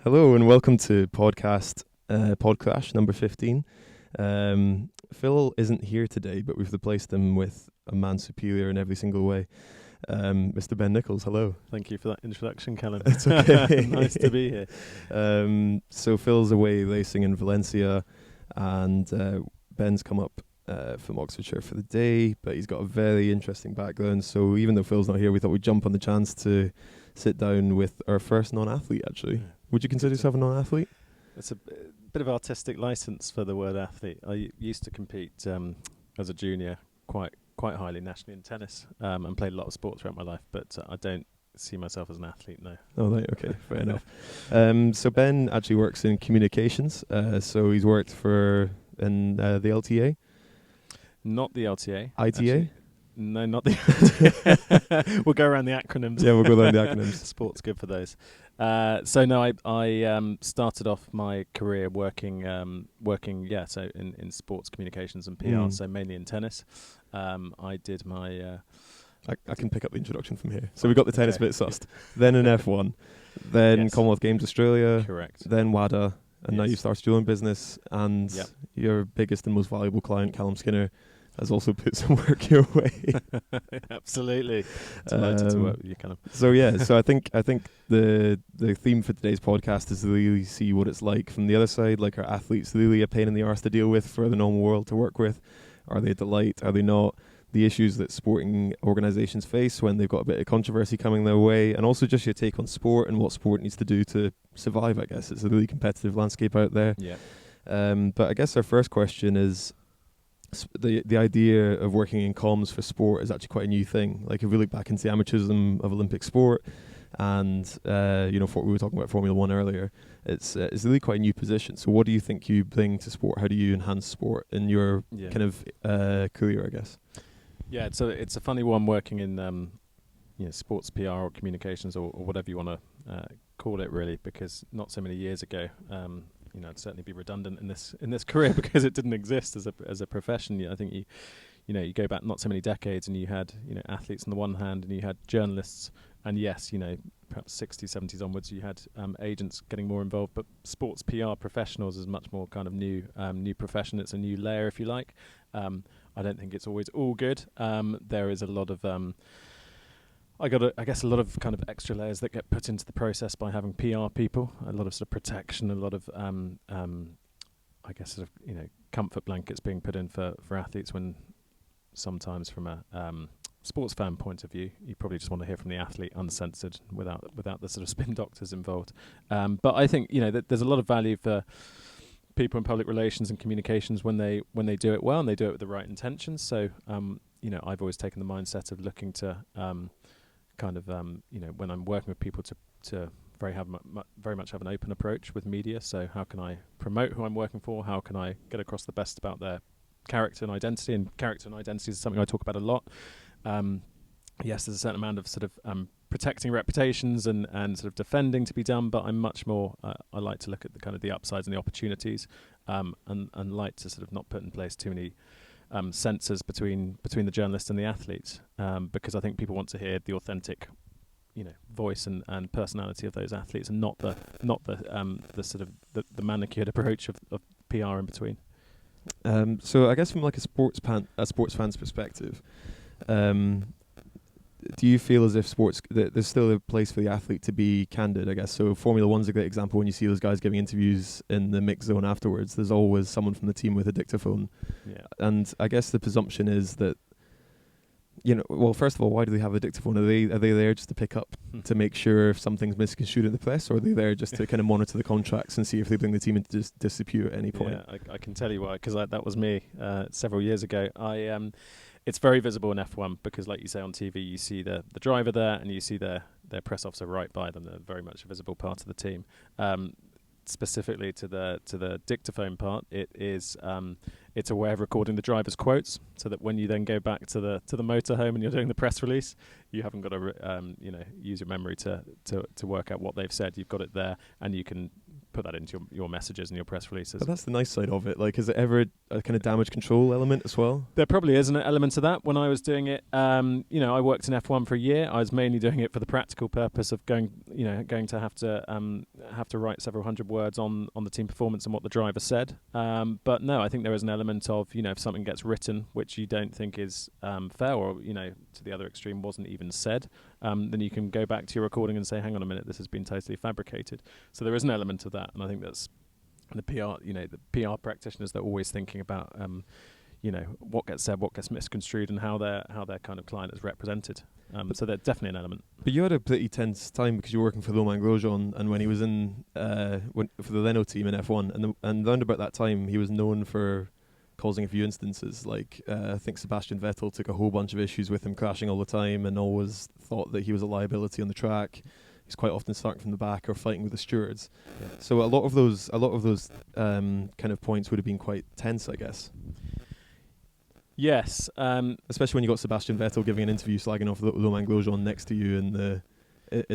Hello and welcome to PodCrash number 15. Phil isn't here today, but we've replaced him with a man superior in every single way. Mr. Ben Nichols, hello. Thank you for that introduction, Callum. It's okay. Nice to be here. So Phil's away racing in Valencia, and Ben's come up from Oxfordshire for the day, but he's got a very interesting background. So even though Phil's not here, we thought we'd jump on the chance to sit down with our first non-athlete, actually. Yeah. Would you consider yourself a non-athlete? It's a bit of artistic license for the word athlete. I used to compete as a junior quite highly nationally in tennis and played a lot of sports throughout my life, but I don't see myself as an athlete, no. Oh, right, okay, fair enough. So Ben actually works in communications, so he's worked in the LTA? Not the LTA. ITA? Actually. No, not the LTA. We'll go around the acronyms. Yeah, we'll go around the acronyms. Sport's good for those. So no, I started off my career working in sports communications and PR, so mainly in tennis. I did my... I can pick up the introduction from here. So we got the tennis bit sussed. Then in F1. Then Commonwealth Games Australia. Correct. Then WADA. And now you've started your own business. And your biggest and most valuable client, Callum Skinner, has also put some work your way. Absolutely. Delighted to work with you, Callum. So I think the theme for today's podcast is to really see what it's like from the other side. Like, are athletes really a pain in the arse to deal with for the normal world to work with? Are they a delight? Are they not? The issues that sporting organisations face when they've got a bit of controversy coming their way, and also just your take on sport and what sport needs to do to survive, I guess. It's a really competitive landscape out there. Yeah. But I guess our first question is, the idea of working in comms for sport is actually quite a new thing. Like, if we look back into the amateurism of Olympic sport, and we were talking about Formula 1 earlier, it's really quite a new position. So what do you think you bring to sport? How do you enhance sport in your kind of career, I guess? Yeah, it's a funny one working in sports PR or communications or whatever you want to call it, really, because not so many years ago, I'd certainly be redundant in this career because it didn't exist as a profession. I think you go back not so many decades and you had athletes on the one hand and you had journalists, and perhaps 60s, 70s onwards you had agents getting more involved, but sports PR professionals is much more kind of new profession. It's a new layer, if you like. I don't think it's always all good. There is a lot of I guess a lot of kind of extra layers that get put into the process by having PR people. A lot of sort of protection, a lot of I guess sort of comfort blankets being put in for athletes, when sometimes from a sports fan point of view, you probably just want to hear from the athlete uncensored without the sort of spin doctors involved. But I think that there's a lot of value for people in public relations and communications when they do it well and they do it with the right intentions. So I've always taken the mindset of looking to when I'm working with people to very much have an open approach with media. So how can I promote who I'm working for? How can I get across the best about their character and identity? And character and identity is something I talk about a lot. Yes, there's a certain amount of sort of protecting reputations and sort of defending to be done, but I'm much more I like to look at the kind of the upsides and the opportunities, and like to sort of not put in place too many censors between the journalist and the athlete, because I think people want to hear the authentic voice and personality of those athletes, and not the sort of the manicured approach of PR in between. So I guess from like a sports fan's perspective, do you feel as if there's still a place for the athlete to be candid, I guess? So Formula 1's a great example. When you see those guys giving interviews in the mix zone afterwards, there's always someone from the team with a dictaphone. Yeah. And I guess the presumption is that, well, first of all, why do they have a dictaphone? Are they there just to pick up to make sure if something's misconstrued in the press, or are they there just to kind of monitor the contracts and see if they bring the team into disrepute at any point? Yeah, I can tell you why, because that was me several years ago. It's very visible in F1 because, like you say, on TV you see the driver there and you see their press officer right by them. They're very much a visible part of the team. Specifically to the dictaphone part, it's a way of recording the driver's quotes, so that when you then go back to the motorhome and you're doing the press release, you haven't got to use your memory to work out what they've said. You've got it there, and you can put that into your messages and your press releases. But that's the nice side of it. Like, is it ever a kind of damage control element as well? There probably is an element of that. When I was doing it, I worked in F1 for a year. I was mainly doing it for the practical purpose of going to have to write several hundred words on the team performance and what the driver said. But no, I think there is an element of, if something gets written which you don't think is fair, or to the other extreme wasn't even said, then you can go back to your recording and say, hang on a minute, this has been totally fabricated. So there is an element of that, and I think that's the PR practitioners, they're always thinking about what gets said, what gets misconstrued, and how their kind of client is represented. So there's definitely an element. But you had a pretty tense time because you were working for Romain Grosjean, and when he was in for the Leno team in F1, and round about that time he was known for causing a few instances. Like I think Sebastian Vettel took a whole bunch of issues with him crashing all the time, and always thought that he was a liability on the track. He's quite often starting from the back or fighting with the stewards. Yeah. So a lot of those kind of points would have been quite tense, I guess. Yes, especially when you got Sebastian Vettel giving an interview slagging off Romain Grosjean next to you in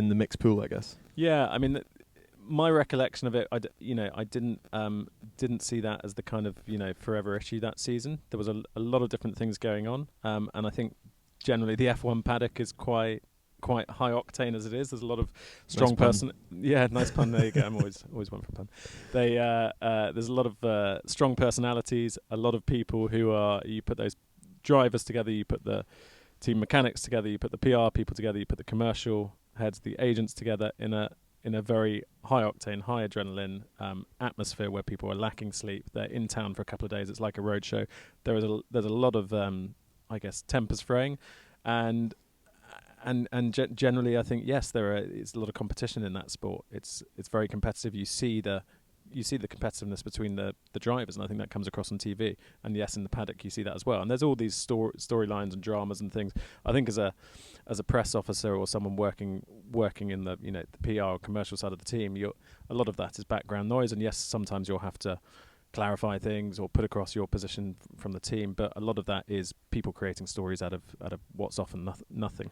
the mixed pool, I guess. Yeah, I mean, my recollection of it, I didn't see that as the kind of forever issue that season. There was a lot of different things going on, and I think generally the F1 paddock is quite high octane as it is. There's a lot of strong nice pun. There you go. I'm always one for a pun. There's a lot of strong personalities. A lot of people you put those drivers together. You put the team mechanics together. You put the PR people together. You put the commercial heads, the agents together in a very high octane, high adrenaline atmosphere where people are lacking sleep. They're in town for a couple of days. It's like a road show. There's a lot of tempers fraying, and generally, I think yes, it's a lot of competition in that sport. It's very competitive. You see the competitiveness between the drivers, and I think that comes across on TV. And yes, in the paddock, you see that as well. And there's all these storylines and dramas and things. I think as a press officer or someone working in the the PR or commercial side of the team, a lot of that is background noise. And yes, sometimes you'll have to clarify things or put across your position from the team, but a lot of that is people creating stories out of what's often nothing.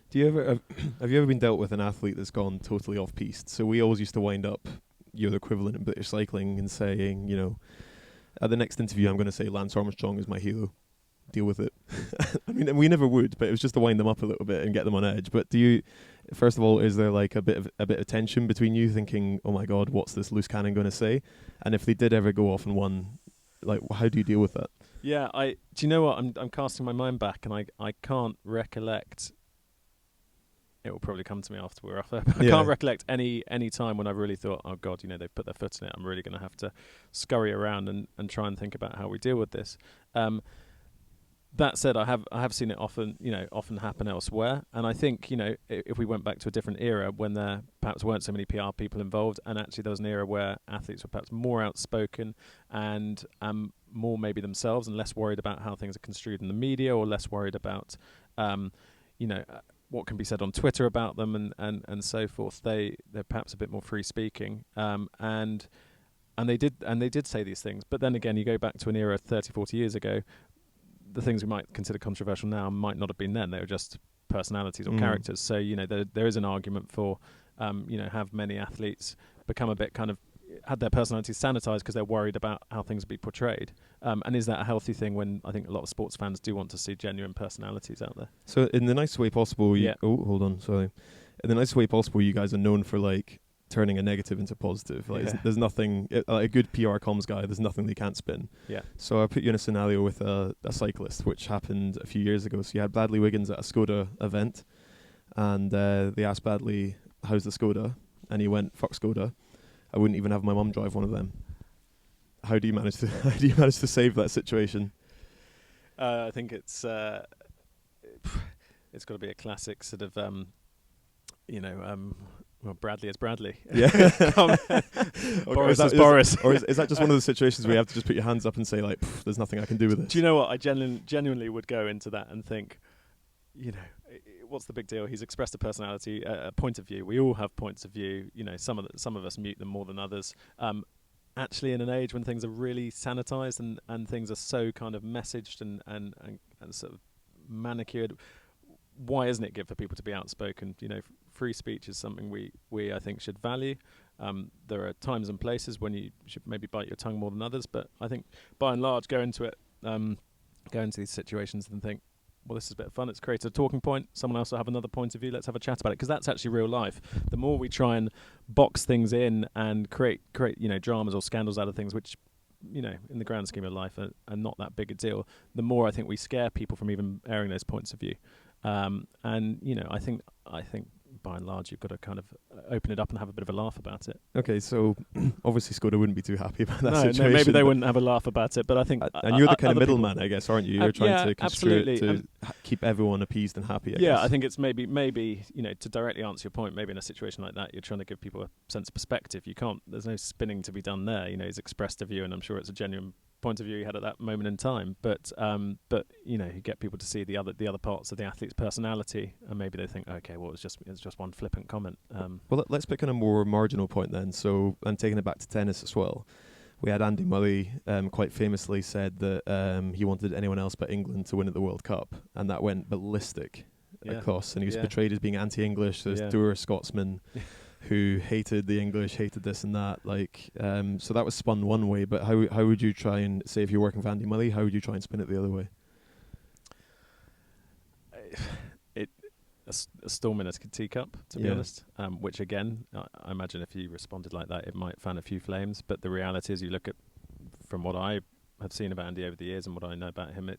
Do you ever have you ever been dealt with an athlete that's gone totally off piste? So we always used to wind up the equivalent in British cycling and saying, at the next interview I'm going to say Lance Armstrong is my hero. Deal with it. I mean, we never would, but it was just to wind them up a little bit and get them on edge. But do you, first of all, is there like a bit of tension between you, thinking, oh my God, what's this loose cannon going to say? And if they did ever go off and won, like, how do you deal with that? Yeah, do you know what? I'm casting my mind back, and I can't recollect. It will probably come to me after we're off there. I can't recollect any time when I've really thought, oh God, they've put their foot in it. I'm really going to have to scurry around and try and think about how we deal with this. That said, I have seen it often happen elsewhere, and I think if we went back to a different era when there perhaps weren't so many PR people involved, and actually there was an era where athletes were perhaps more outspoken and more maybe themselves, and less worried about how things are construed in the media, or less worried about what can be said on Twitter about them and so forth. They're perhaps a bit more free speaking, and they did say these things. But then again, you go back to an era 30, 40 years ago. The things we might consider controversial now might not have been then. They were just personalities or characters. So there is an argument for have many athletes become a bit kind of had their personalities sanitized because they're worried about how things will be portrayed. And is that a healthy thing when I think a lot of sports fans do want to see genuine personalities out there? So in the nicest way possible, In the nicest way possible, you guys are known for like turning a negative into positive. Like there's nothing, a good PR comms guy, there's nothing they can't spin. Yeah. So I put you in a scenario with a cyclist, which happened a few years ago. So you had Bradley Wiggins at a Skoda event, and they asked Bradley, how's the Skoda? And he went, fuck Skoda. I wouldn't even have my mum drive one of them. How do you manage to save that situation? I think it's got to be a classic sort of well, Bradley is Bradley. Yeah. Boris is Boris. Or is that just one of those situations where you have to just put your hands up and say, like, there's nothing I can do with it? Do you know what? I genuinely would go into that and think, what's the big deal? He's expressed a personality, a point of view. We all have points of view. Some of us mute them more than others. Actually, in an age when things are really sanitized and things are so kind of messaged and sort of manicured, why isn't it good for people to be outspoken? Free speech is something we I think should value, There are times and places when you should maybe bite your tongue more than others, but I think by and large go into these situations and think, well, this is a bit of fun. It's created a talking point. Someone else will have another point of view. Let's have a chat about it, because that's actually real life. The more we try and box things in and create dramas or scandals out of things, which in the grand scheme of life are not that big a deal, the more I think we scare people from even airing those points of view. And I think by and large you've got to kind of open it up and have a bit of a laugh about it. Okay, so obviously Skoda wouldn't be too happy about that situation. No, maybe they wouldn't have a laugh about it, but I think... and you're the kind of middleman, I guess, aren't you? You're trying to construe it to keep everyone appeased and happy, I guess. I think it's maybe to directly answer your point, maybe in a situation like that, you're trying to give people a sense of perspective. There's no spinning to be done there. He's expressed a view, and I'm sure it's a genuine point of view he had at that moment in time, but you get people to see the other parts of the athlete's personality, and maybe they think, okay, well, it's just one flippant comment. Well, let's pick on a more marginal point then. So, and taking it back to tennis as well, we had Andy Murray quite famously said that he wanted anyone else but England to win at the World Cup, and that went ballistic across, and he was portrayed as being anti-English, this dour Scotsman who hated the English, hated this and that. So that was spun one way, but how would you try and, say if you're working with Andy Murray, how would you try and spin it the other way? A storm in a teacup, to be honest, which again, I imagine if you responded like that, it might fan a few flames, but the reality is, you look at, from what I have seen about Andy over the years and what I know about him,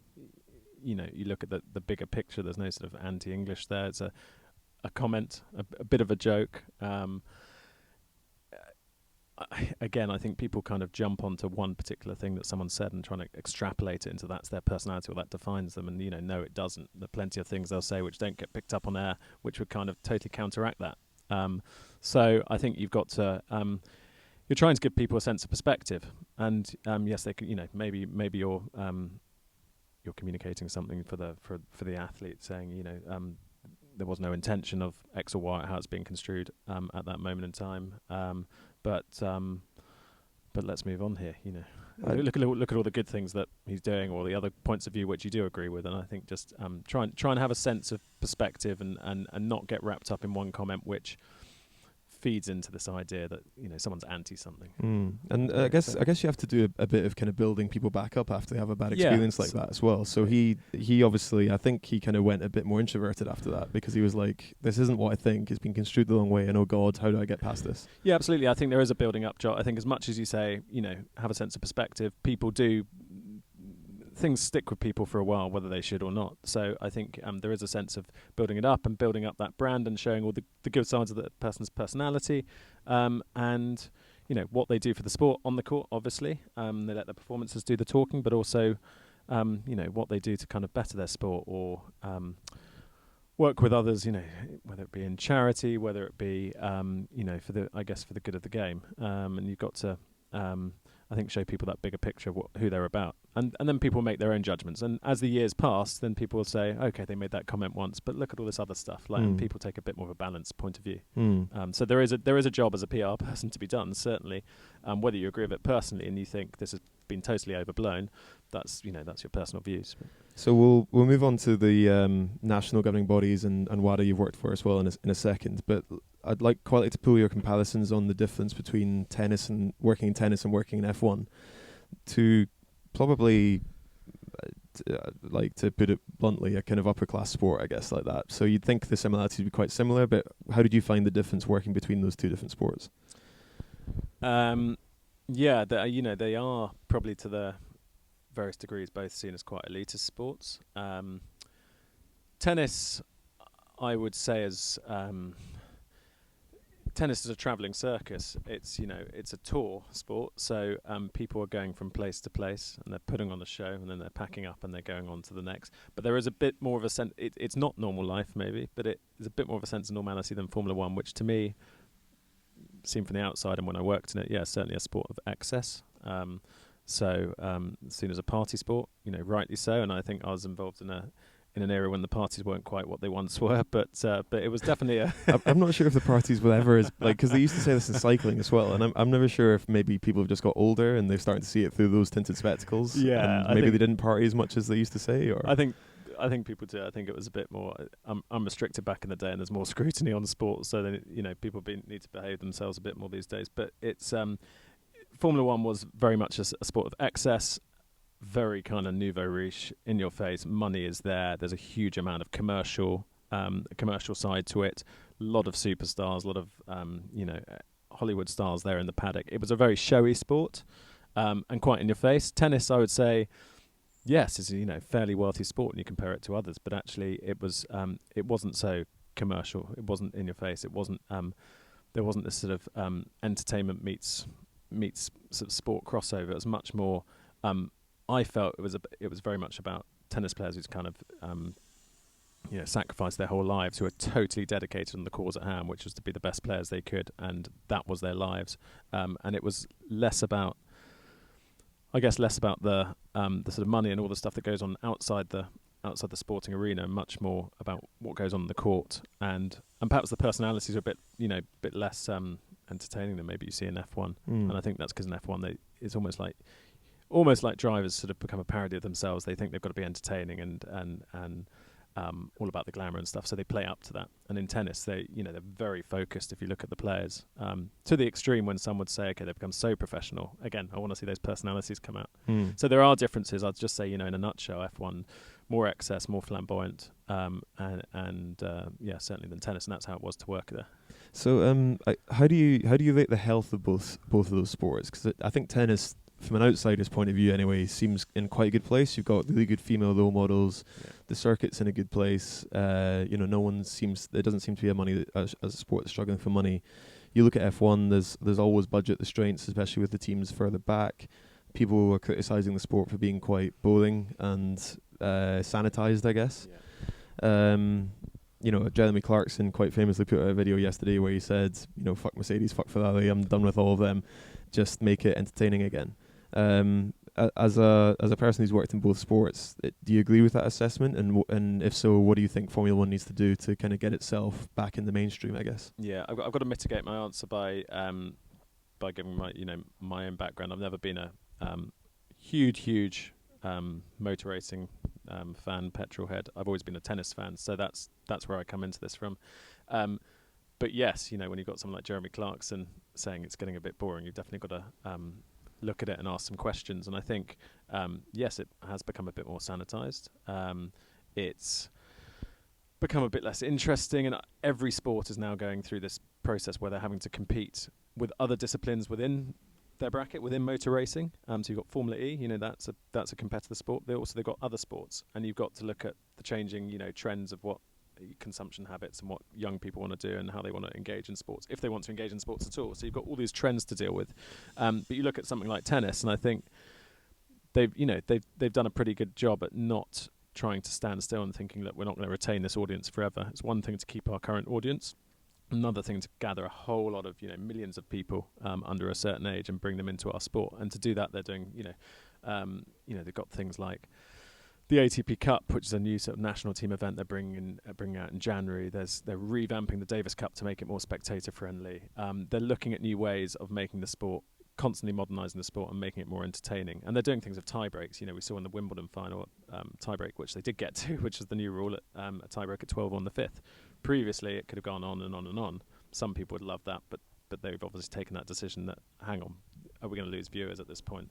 you look at the bigger picture, there's no sort of anti-English there. It's a comment, a bit of a joke. I think people kind of jump onto one particular thing that someone said and trying to extrapolate it into that's their personality or that defines them, and no, it doesn't. There are plenty of things they'll say which don't get picked up on air, which would kind of totally counteract that. So I think you've got to you're trying to give people a sense of perspective, and yes, they could, maybe you're communicating something for the athlete, saying there was no intention of X or Y, how it's being construed at that moment in time. But let's move on here. Look at all the good things that he's doing, or the other points of view which you do agree with. And I think just try and have a sense of perspective, and not get wrapped up in one comment which feeds into this idea that someone's anti something. And I guess you have to do a bit of kind of building people back up after they have a bad experience like that as well. So he obviously, I think he kind of went a bit more introverted after that, because he was like, this isn't what I think, it's been construed the wrong way, and oh God, how do I get past this? Yeah, absolutely. I think there is a building up job. I think as much as you say, have a sense of perspective, things stick with people for a while, whether they should or not. So I think there is a sense of building it up and building up that brand, and showing all the good sides of the person's personality, and what they do for the sport on the court. Obviously, they let their performances do the talking, but also what they do to kind of better their sport, or work with others. Whether it be in charity, whether it be for the good of the game. And you've got to I think show people that bigger picture of who they're about, and then people make their own judgments. And as the years pass, then people will say, okay, they made that comment once, but look at all this other stuff. And people take a bit more of a balanced point of view. So there is a job as a PR person to be done, certainly. Whether you agree with it personally and you think this has been totally overblown, that's your personal views. So we'll move on to the national governing bodies and WADA you've worked for as well in a second. But I'd quite like to pull your comparisons on the difference between working in tennis and working in F1, to probably, to put it bluntly, a kind of upper class sport, I guess, like that. So you'd think the similarities would be quite similar, but how did you find the difference working between those two different sports? They are probably to the various degrees both seen as quite elitist sports. Tennis, I would say, tennis is a travelling circus. It's a tour sport, so people are going from place to place, and they're putting on a show, and then they're packing up and they're going on to the next. But there is a bit more of a sense. It's not normal life, maybe, but it is a bit more of a sense of normality than Formula One, which to me, seen from the outside and when I worked in it, certainly a sport of excess. Seen as a party sport, rightly so. And I think I was involved in an era when the parties weren't quite what they once were, but it was definitely I'm not sure if the parties will ever because they used to say this in cycling as well, and I'm never sure if maybe people have just got older and they're starting to see it through those tinted spectacles. Yeah, and maybe they didn't party as much as they used to say. Or I think I think people do. I think it was a bit more unrestricted back in the day, and there's more scrutiny on sports. So then, people need to behave themselves a bit more these days. But it's Formula One was very much a sport of excess, very kind of nouveau riche, in your face. Money is there. There's a huge amount of commercial side to it. A lot of superstars, a lot of Hollywood stars there in the paddock. It was a very showy sport, and quite in your face. Tennis, I would say, yes, is a fairly wealthy sport when you compare it to others. But actually, it wasn't so commercial. It wasn't in your face. It wasn't. There wasn't this sort of entertainment meets sort of sport crossover. It was much more. I felt it was very much about tennis players who's kind of sacrificed their whole lives, who are totally dedicated on the cause at hand, which was to be the best players they could, and that was their lives. And it was less about the sort of money and all the stuff that goes on outside the sporting arena, much more about what goes on in the court, and perhaps the personalities are a bit less entertaining than maybe you see in F1. And I think that's because in F1 it's almost like drivers sort of become a parody of themselves. They think they've got to be entertaining and all about the glamour and stuff, so they play up to that. And in tennis, they're very focused. If you look at the players, to the extreme, when some would say, okay, they've become so professional. Again, I want to see those personalities come out. So there are differences. I'd just say, in a nutshell, F1 more excess, more flamboyant, and certainly than tennis, and that's how it was to work there. So how do you rate the health of both of those sports? Because I think tennis, from an outsider's point of view anyway, seems in quite a good place. You've got really good female role models. Yeah. The circuit's in a good place. There doesn't seem to be as a sport that's struggling for money. You look at F1, there's always budget restraints, especially with the teams further back. People are criticising the sport for being quite boring and sanitised, I guess. Yeah. Jeremy Clarkson quite famously put out a video yesterday where he said, fuck Mercedes, fuck Ferrari, I'm done with all of them. Just make it entertaining again. As a person who's worked in both sports, do you agree with that assessment? And if so, what do you think Formula One needs to do to kind of get itself back in the mainstream, I guess? Yeah, I've got to mitigate my answer by giving my own background. I've never been a huge motor racing fan, petrol head. I've always been a tennis fan, so that's where I come into this from. But yes, when you've got someone like Jeremy Clarkson saying it's getting a bit boring, you've definitely got to look at it and ask some questions. And I think, yes, it has become a bit more sanitised. It's become a bit less interesting, and every sport is now going through this process where they're having to compete with other disciplines within their bracket, within motor racing. So you've got Formula E, that's a competitive sport. They've got other sports, and you've got to look at the changing, trends of what consumption habits and what young people want to do and how they want to engage in sports, if they want to engage in sports at all. So you've got all these trends to deal with. But you look at something like tennis, and I think they've done a pretty good job at not trying to stand still and thinking, look, we're not going to retain this audience forever. It's one thing to keep our current audience, another thing to gather a whole lot of millions of people under a certain age and bring them into our sport. And to do that, they're doing they've got things like the ATP Cup, which is a new sort of national team event they're bringing out in January. They're revamping the Davis Cup to make it more spectator friendly. They're looking at new ways of making the sport, constantly modernising the sport and making it more entertaining. And they're doing things with tie breaks. We saw in the Wimbledon final tie break, which they did get to, which is the new rule, a tie break at 12 on the 5th. Previously, it could have gone on and on and on. Some people would love that, but they've obviously taken that decision that, hang on, are we going to lose viewers at this point?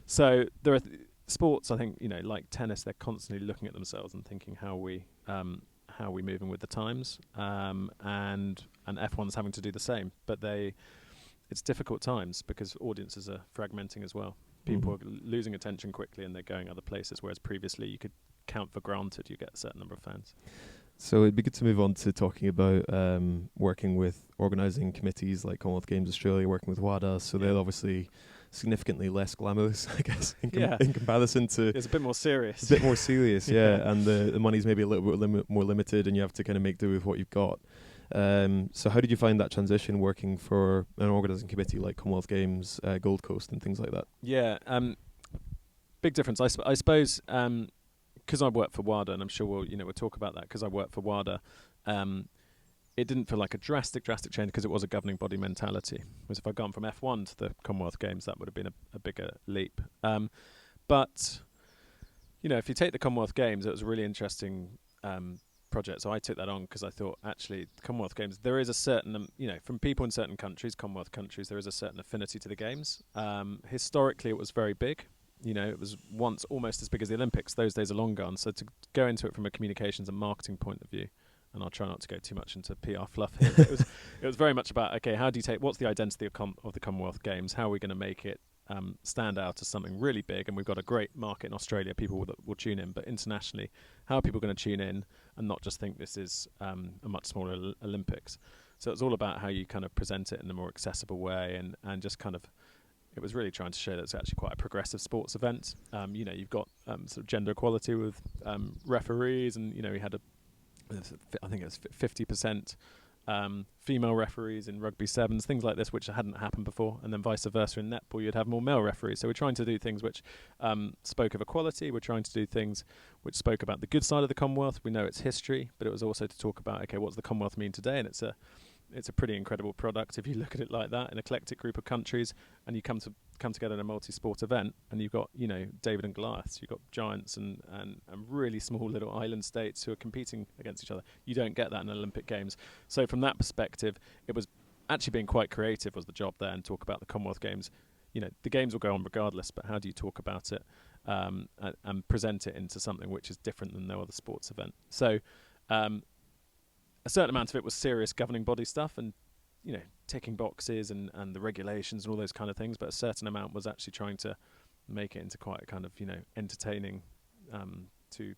So there are sports, I think, like tennis, they're constantly looking at themselves and thinking how we moving with the times, and F1's having to do the same. But it's difficult times because audiences are fragmenting as well. People are losing attention quickly and they're going other places, whereas previously you could count for granted you get a certain number of fans. So it'd be good to move on to talking about working with organising committees like Commonwealth Games Australia, working with WADA. So they're obviously significantly less glamorous, I guess, in comparison to... It's a bit more serious. A bit more serious, yeah. And the money's maybe a little bit more limited and you have to kind of make do with what you've got. So how did you find that transition working for an organising committee like Commonwealth Games, Gold Coast and things like that? Yeah, big difference. I suppose... because I work for WADA, and I'm sure we'll talk about that, because I work for WADA, it didn't feel like a drastic change because it was a governing body mentality. Whereas if I'd gone from F1 to the Commonwealth Games, that would have been a bigger leap. But if you take the Commonwealth Games, it was a really interesting project. So I took that on because I thought, actually, the Commonwealth Games, there is a certain, from people in certain countries, Commonwealth countries, there is a certain affinity to the Games. Historically, it was very big. It was once almost as big as the Olympics. Those days are long gone. So to go into it from a communications and marketing point of view, and I'll try not to go too much into PR fluff here, but it was very much about, okay, how do you what's the identity of the Commonwealth Games? How are we going to make it stand out as something really big? And we've got a great market in Australia, people will tune in, but internationally, how are people going to tune in and not just think this is a much smaller Olympics? So it's all about how you kind of present it in a more accessible way, and just kind of, it was really trying to show that it's actually quite a progressive sports event. You've got sort of gender equality with referees, and we had I think it was 50% female referees in rugby sevens, things like this, which hadn't happened before, and then vice versa in netball, you'd have more male referees. So we're trying to do things which spoke of equality. We're trying to do things which spoke about the good side of the Commonwealth. We know its history, but it was also to talk about, okay, what does the Commonwealth mean today? And it's a pretty incredible product if you look at it like that, an eclectic group of countries, and you come together in a multi-sport event, and you've got David and Goliath, you've got giants and really small little island states who are competing against each other. You don't get that in Olympic Games. So from that perspective, it was actually being quite creative was the job there, and talk about the Commonwealth Games. The games will go on regardless, but how do you talk about it and present it into something which is different than no other sports event? So a certain amount of it was serious governing body stuff and, ticking boxes and the regulations and all those kind of things. But a certain amount was actually trying to make it into quite a kind of, entertaining 2-3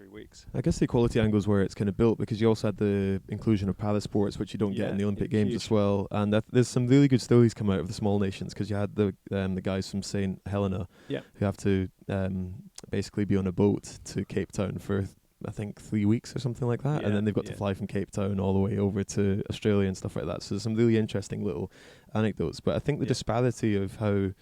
weeks. I guess the equality angle is where it's kind of built, because you also had the inclusion of para sports, which you don't get in the Olympic Games as well. And there's some really good stories come out of the small nations, because you had the guys from St. Helena who have to basically be on a boat to Cape Town for I think 3 weeks or something like that, and then they've got to fly from Cape Town all the way over to Australia and stuff like that. So there's some really interesting little anecdotes. But I think the disparity of how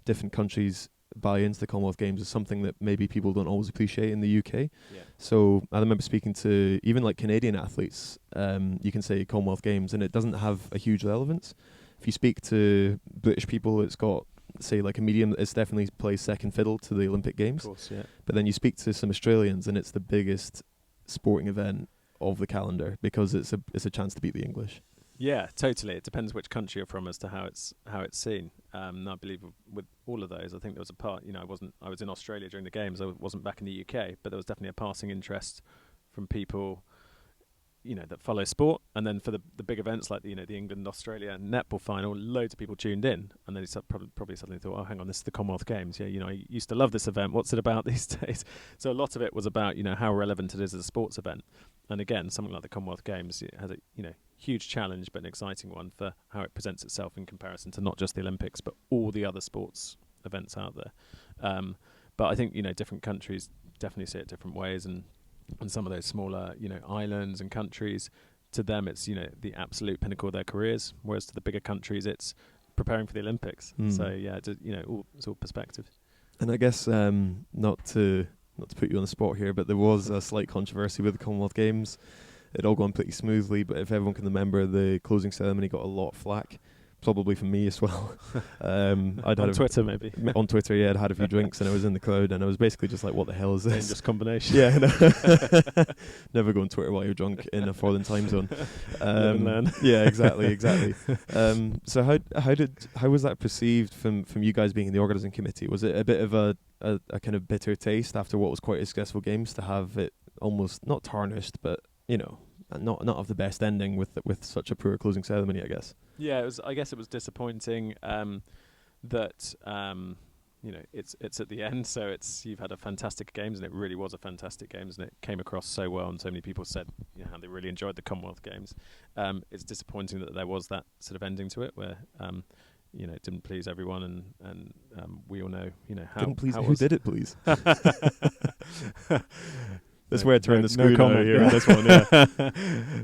different countries buy into the Commonwealth Games is something that maybe people don't always appreciate in the UK. So I remember speaking to even like Canadian athletes, you can say Commonwealth Games, and it doesn't have a huge relevance. If you speak to British people, it's got, say, like a medium, it's definitely plays second fiddle to the Olympic Games. Of course, yeah. But then you speak to some Australians, and it's the biggest sporting event of the calendar, because it's a chance to beat the English. Yeah, totally. It depends which country you're from as to how it's seen. And I believe with all of those, I think there was a part. I was in Australia during the Games. I wasn't back in the UK, but there was definitely a passing interest from people that follow sport. And then for the big events like the England-Australia netball final, loads of people tuned in, and then probably suddenly thought, oh, hang on, this is the Commonwealth Games. Yeah, I used to love this event. What's it about these days? So a lot of it was about how relevant it is as a sports event. And again, something like the Commonwealth Games, it has a huge challenge, but an exciting one for how it presents itself in comparison to not just the Olympics, but all the other sports events out there. But I think different countries definitely see it different ways, and some of those smaller, islands and countries, to them it's, the absolute pinnacle of their careers, whereas to the bigger countries it's preparing for the Olympics. So yeah, it's all perspective. And I guess not to put you on the spot here, but there was a slight controversy with the Commonwealth Games. It all gone pretty smoothly, but if everyone can remember, the closing ceremony got a lot of flack. Probably from me as well. On Twitter, maybe. On Twitter, yeah, I'd had a few drinks and I was in the crowd, and I was basically just like, what the hell is this? Dangerous combination. Yeah, no. Never go on Twitter while you're drunk in a foreign time zone. Yeah, exactly. So how was that perceived from you guys being in the organising committee? Was it a bit of a kind of bitter taste after what was quite a successful Games to have it almost not tarnished, but not of the best ending with such a poor closing ceremony, I guess? Yeah, I guess it was disappointing that it's at the end. So you've had a fantastic Games, and it really was a fantastic Games, and it came across so well, and so many people said how they really enjoyed the Commonwealth Games. It's disappointing that there was that sort of ending to it where it didn't please everyone, and we all know how didn't please. How who did it please? That's where I turn the screw comment here in this one. Yeah,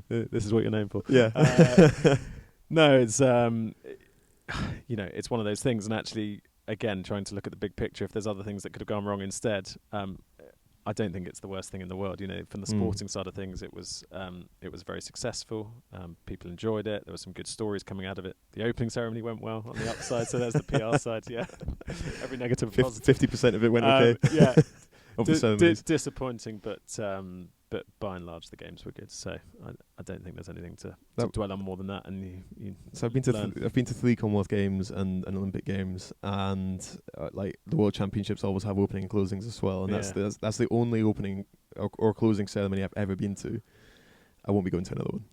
this is what you're known for. Yeah. No, it's it's one of those things, and actually, again, trying to look at the big picture. If there's other things that could have gone wrong instead, I don't think it's the worst thing in the world. From the sporting side of things, it was very successful. People enjoyed it. There were some good stories coming out of it. The opening ceremony went well on the upside, so there's the PR side. Yeah, every negative, 50% of it went okay. Yeah. of the ceremonies. Disappointing, but by and large the games were good. So I don't think there's anything to dwell on more than that. And so I've been to 3 Commonwealth Games and Olympic Games, and like the World Championships always have opening and closings as well. And that's the only opening or closing ceremony I've ever been to. I won't be going to another one.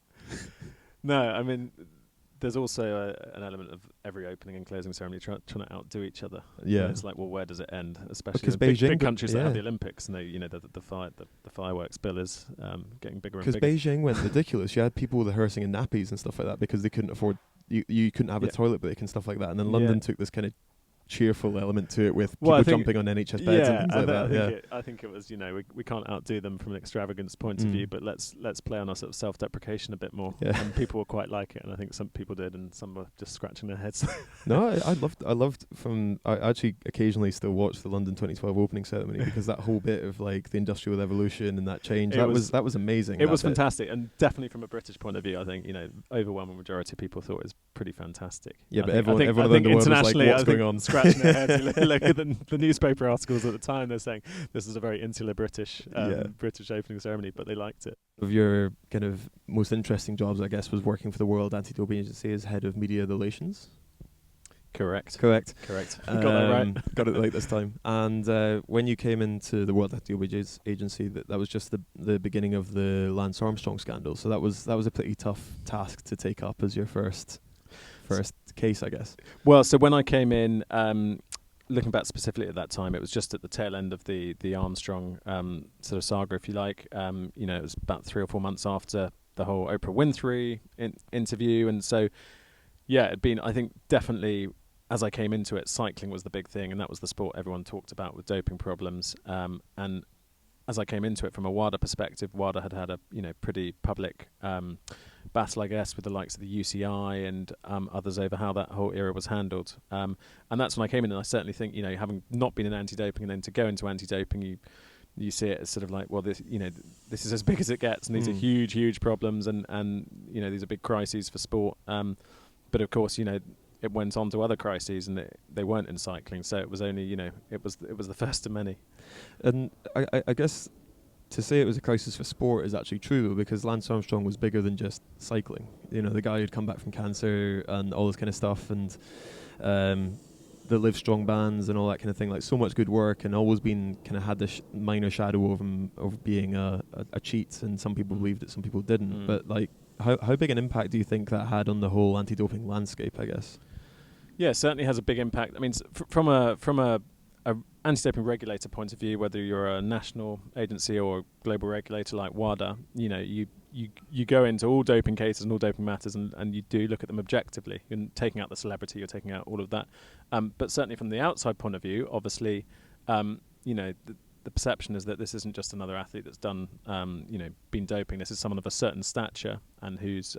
No, I mean, there's also an element of every opening and closing ceremony trying to outdo each other. Yeah, and it's like, well, where does it end? Especially because big countries that have the Olympics, and the fireworks bill is getting bigger and bigger. Because Beijing went ridiculous. You had people rehearsing in nappies and stuff like that because they couldn't afford. You couldn't have a toilet break and stuff like that. And then London took this kind of cheerful element to it with people jumping on NHS beds and things like that. I think it was, we can't outdo them from an extravagance point of view, but let's play on our sort of self-deprecation a bit more. Yeah. And people will quite like it, and I think some people did, and some were just scratching their heads. No, I actually occasionally still watch the London 2012 opening ceremony because that whole bit of like the Industrial Revolution and that change, that was amazing. It was fantastic, and definitely from a British point of view, I think, overwhelming majority of people thought it was pretty fantastic. Yeah, but everyone around the world was like, what's going on? Scratching their heads. Look at the newspaper articles at the time. They're saying this is a very insular British opening ceremony, but they liked it. Of your kind of most interesting jobs, I guess, was working for the World Anti-Doping Agency as head of media relations. Correct. Got that right. Got it right this time. And when you came into the World Anti-Doping Agency, that was just the beginning of the Lance Armstrong scandal. So that was a pretty tough task to take up as your first case, I guess. Well, so when I came in, looking back specifically at that time, it was just at the tail end of the Armstrong sort of saga, if you like. It was about 3 or 4 months after the whole Oprah Winfrey interview, and so it'd been, I think, definitely as I came into it, cycling was the big thing, and that was the sport everyone talked about with doping problems. And as I came into it from a WADA perspective, WADA had a pretty public battle, I guess, with the likes of the UCI and others over how that whole era was handled. And that's when I came in, and I certainly think, having not been in anti-doping and then to go into anti-doping, you see it as sort of like, well, this is as big as it gets, and these are huge problems, and these are big crises for sport. But of course, it went on to other crises, and they weren't in cycling, so it was only, it was the first of many. And I guess to say it was a crisis for sport is actually true, because Lance Armstrong was bigger than just cycling. The guy who'd come back from cancer and all this kind of stuff, and the Live Strong bands and all that kind of thing, like so much good work, and always been kind of had this minor shadow of him of being a cheat, and some people believed it, some people didn't. But like, how big an impact do you think that had on the whole anti-doping landscape, I guess? Yeah, it certainly has a big impact. I mean, from a anti-doping regulator point of view, whether you're a national agency or a global regulator like WADA, you go into all doping cases and all doping matters, and you do look at them objectively. You're taking out the celebrity, you're taking out all of that. But certainly from the outside point of view, obviously, the perception is that this isn't just another athlete that's done, been doping. This is someone of a certain stature and who's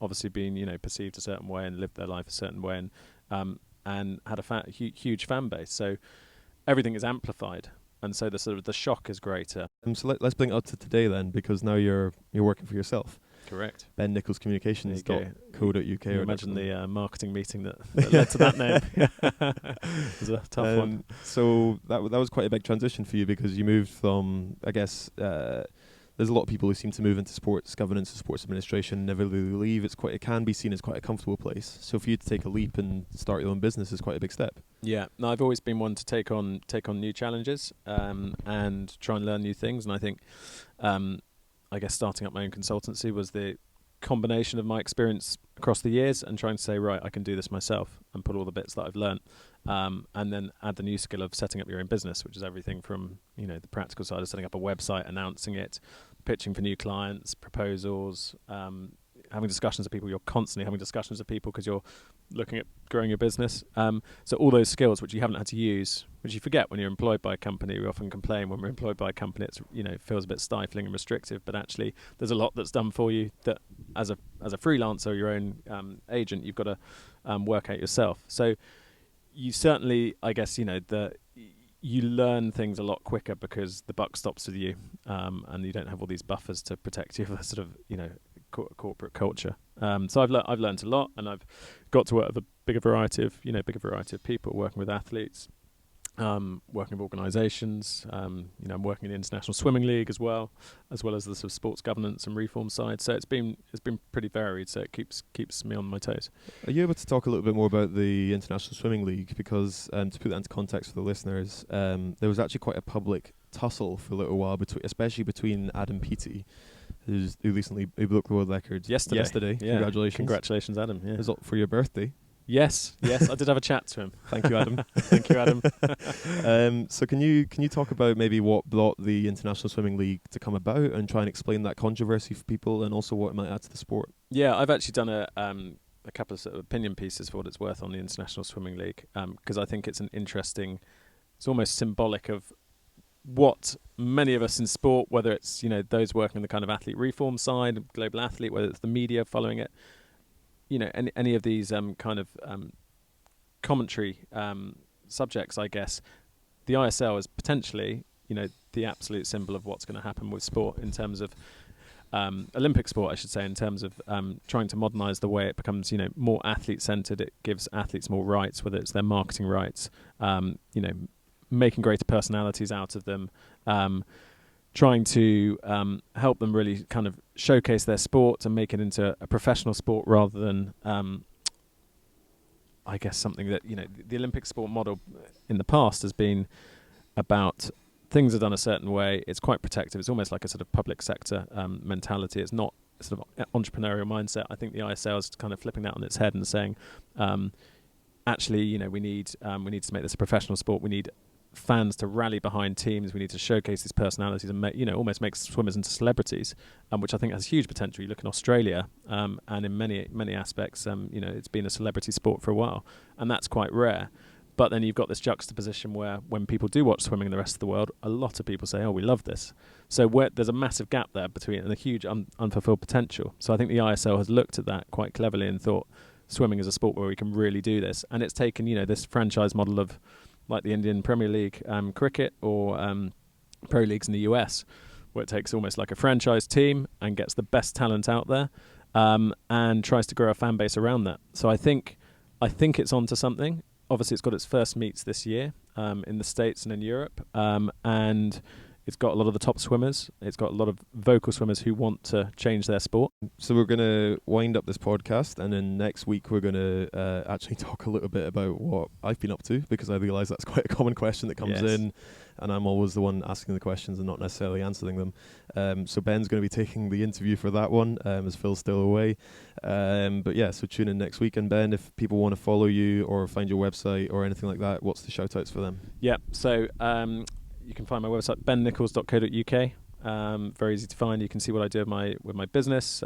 obviously been, perceived a certain way and lived their life a certain way, and had a huge fan base. So everything is amplified, and so the sort of the shock is greater. So let's bring it up to today then, because now you're working for yourself. Correct. Ben Nichols Communications.co.uk. Imagine the marketing meeting that led to that name. It was a tough one. So that was quite a big transition for you, because you moved from, I guess, there's a lot of people who seem to move into sports governance and sports administration, never really leave. It can be seen as quite a comfortable place. So for you to take a leap and start your own business is quite a big step. Yeah, no, I've always been one to take on new challenges and try and learn new things. And I think, I guess, starting up my own consultancy was the combination of my experience across the years and trying to say, right, I can do this myself and put all the bits that I've learnt, and then add the new skill of setting up your own business, which is everything from the practical side of setting up a website, announcing it, pitching for new clients, proposals, having discussions with people. You're constantly having discussions with people because you're looking at growing your business. So all those skills which you haven't had to use, which you forget when you're employed by a company. We often complain when we're employed by a company, it's feels a bit stifling and restrictive, but actually there's a lot that's done for you that as a freelancer, your own agent, you've got to work out yourself. So you certainly, I guess, you learn things a lot quicker because the buck stops with you, and you don't have all these buffers to protect you for sort of corporate culture. So I've learned a lot, and I've got to work with a bigger variety of people, working with athletes, working with organisations. I'm working in the International Swimming League as well as the sort of sports governance and reform side. So it's been pretty varied. So it keeps me on my toes. Are you able to talk a little bit more about the International Swimming League? Because to put that into context for the listeners, there was actually quite a public tussle for a little while, especially between Adam Peaty, who recently broke the world record yesterday. Yeah. Congratulations, Adam. Yeah. It was for your birthday. Yes, I did have a chat to him. Thank you, Adam. Thank you, Adam. So can you talk about maybe what brought the International Swimming League to come about and try and explain that controversy for people and also what it might add to the sport? Yeah, I've actually done a couple of sort of opinion pieces for what it's worth on the International Swimming League because I think it's it's almost symbolic of what many of us in sport, whether it's those working on the kind of athlete reform side, global athlete, whether it's the media following it, any of these kind of commentary subjects, I guess, the ISL is potentially, the absolute symbol of what's going to happen with sport in terms of Olympic sport, I should say, in terms of trying to modernise the way it becomes, more athlete-centred. It gives athletes more rights, whether it's their marketing rights, making greater personalities out of them, trying to help them really kind of showcase their sport and make it into a professional sport rather than, I guess, something that, the Olympic sport model in the past has been about things are done a certain way. It's quite protective. It's almost like a sort of public sector mentality. It's not a sort of entrepreneurial mindset. I think the ISL is kind of flipping that on its head and saying, actually, we need to make this a professional sport. We need fans to rally behind teams. We need to showcase these personalities and almost make swimmers into celebrities, which I think has huge potential. You look in Australia, and in many aspects, it's been a celebrity sport for a while, and that's quite rare. But then you've got this juxtaposition where when people do watch swimming in the rest of the world, a lot of people say, "Oh, we love this." So there's a massive gap there between and a huge unfulfilled potential. So I think the ISL has looked at that quite cleverly and thought swimming is a sport where we can really do this, and it's taken this franchise model of like the Indian Premier League cricket or pro leagues in the US, where it takes almost like a franchise team and gets the best talent out there and tries to grow a fan base around that. So I think it's onto something. Obviously, it's got its first meets this year in the States and in Europe, and it's got a lot of the top swimmers. It's got a lot of vocal swimmers who want to change their sport. So we're going to wind up this podcast, and then next week we're going to actually talk a little bit about what I've been up to, because I realise that's quite a common question that comes in, and I'm always the one asking the questions and not necessarily answering them. So Ben's going to be taking the interview for that one, as Phil's still away. But yeah, so tune in next week. And Ben, if people want to follow you or find your website or anything like that, what's the shout-outs for them? Yeah, so you can find my website, bennichols.co.uk. Very easy to find. You can see what I do with my business,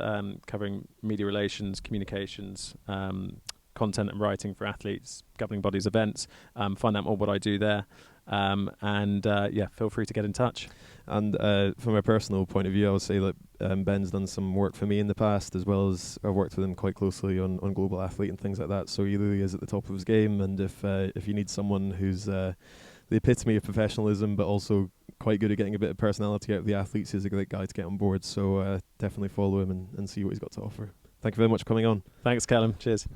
covering media relations, communications, content and writing for athletes, governing bodies, events. Find out more what I do there. Feel free to get in touch. And from a personal point of view, I would say that Ben's done some work for me in the past, as well as I've worked with him quite closely on Global Athlete and things like that. So he really is at the top of his game. And if you need someone who's the epitome of professionalism, but also quite good at getting a bit of personality out of the athletes, is a great guy to get on board. So definitely follow him and see what he's got to offer. Thank you very much for coming on. Thanks, Callum. Cheers.